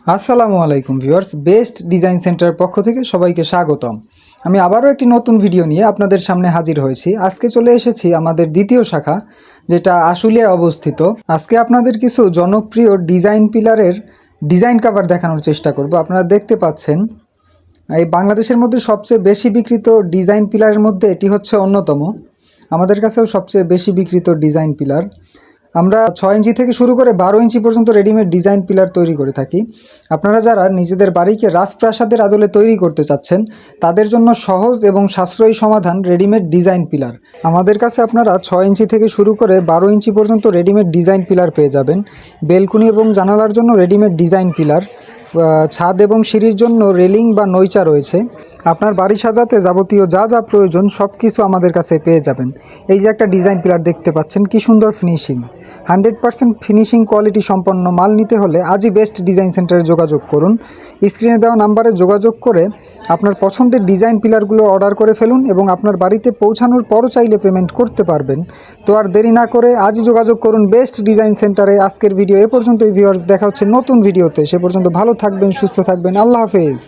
আসসালামু আলাইকুম viewers, best design সেন্টারের পক্ষ থেকে সবাইকে স্বাগতম। আমি আবারও একটি নতুন ভিডিও নিয়ে আপনাদের সামনে হাজির হয়েছি। আজকে চলে এসেছি আমাদের দ্বিতীয় শাখা, যেটা আশুলিয়ায় অবস্থিত। আজকে আপনাদের কিছু জনপ্রিয় ডিজাইন পিলারের ডিজাইন কভার দেখানোর চেষ্টা করব। আপনারা দেখতে পাচ্ছেন এই বাংলাদেশের মধ্যে সবচেয়ে বেশি বিক্রিত ডিজাইন পিলারের মধ্যে এটি হচ্ছে অন্যতম। আমাদের কাছেও সবচেয়ে বেশি বিক্রিত ডিজাইন পিলার। আমরা 6 ইঞ্চি থেকে শুরু করে 12 ইঞ্চি পর্যন্ত রেডিমেড ডিজাইন পিলার তৈরি করে থাকি। আপনারা যারা নিজেদের বাড়িকে রাজপ্রাসাদের আদলে তৈরি করতে চাচ্ছেন, তাদের জন্য সহজ এবং সাশ্রয়ী সমাধান রেডিমেড ডিজাইন পিলার। আমাদের কাছে আপনারা 6 ইঞ্চি থেকে শুরু করে 12 ইঞ্চি পর্যন্ত রেডিমেড ডিজাইন পিলার পেয়ে যাবেন। বেলকুনি এবং জানালার জন্য রেডিমেড ডিজাইন পিলার, ছাদ এবং সিঁড়ির জন্য রেলিং বা নইচা রয়েছে। আপনার বাড়ি সাজাতে যাবতীয় যা যা প্রয়োজন সব কিছু আমাদের কাছে পেয়ে যাবেন। এই যে একটা ডিজাইন পিলার দেখতে পাচ্ছেন, কি সুন্দর ফিনিশিং। 100% ফিনিশিং কোয়ালিটি সম্পন্ন মাল নিতে হলে আজই বেস্ট ডিজাইন সেন্টারে যোগাযোগ করুন। স্ক্রিনে দেওয়া নাম্বারে যোগাযোগ করে আপনার পছন্দের ডিজাইন পিলারগুলো অর্ডার করে ফেলুন এবং আপনার বাড়িতে পৌঁছানোর পরও চাইলে পেমেন্ট করতে পারবেন। তো আর দেরি না করে আজই যোগাযোগ করুন বেস্ট ডিজাইন সেন্টারে। আজকের ভিডিও এ পর্যন্তই ভিউয়ার্স, দেখা হচ্ছে নতুন ভিডিওতে। সে পর্যন্ত ভালো থাকবেন, সুস্থ থাকবেন। আল্লাহ হাফেজ।